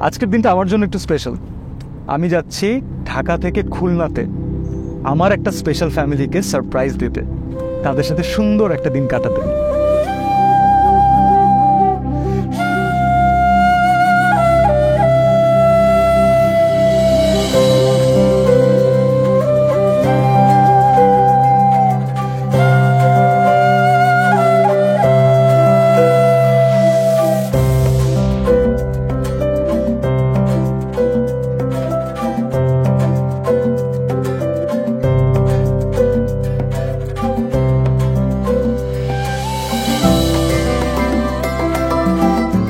আজকের দিনটা আমার জন্য একটু স্পেশাল। আমি যাচ্ছি ঢাকা থেকে খুলনাতে আমার একটা স্পেশাল ফ্যামিলিকে সারপ্রাইজ দিতে, তাদের সাথে সুন্দর একটা দিন কাটাতে।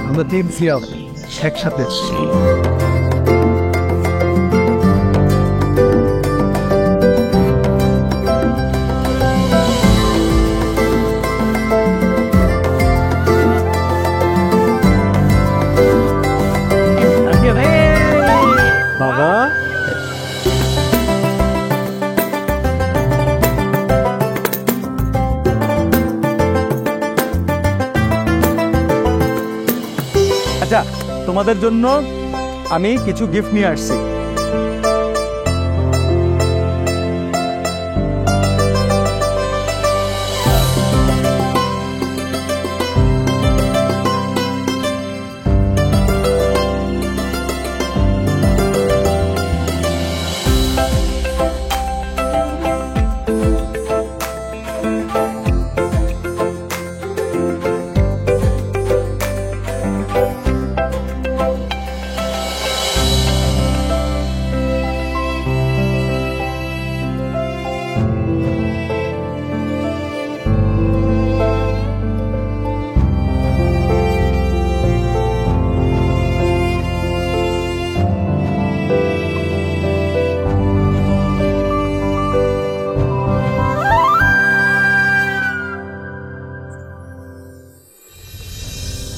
আমরা তিন সিয়াম একসাথে। বাবা আচ্ছা, তোমাদের জন্য আমি কিছু গিফট নিয়ে আসছি।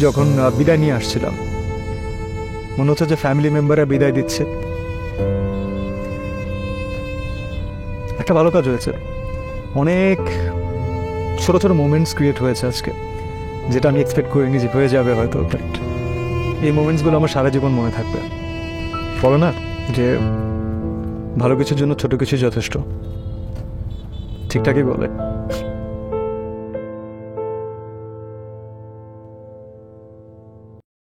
যখন বিদায় নিয়ে আসছিলাম, মনে হচ্ছে যে ফ্যামিলি মেম্বাররা বিদায় দিচ্ছে। একটা ভালো কাজ হয়েছে, অনেক ছোট ছোট মোমেন্টস ক্রিয়েট হয়েছে আজকে, যেটা আমি এক্সপেক্ট করিনি যে হয়ে যাবে হয়তো, বাট এই মোমেন্টসগুলো আমার সারা জীবন মনে থাকবে। বলো না যে ভালো কিছুর জন্য ছোট কিছু যথেষ্ট, ঠিকঠাকই বলে।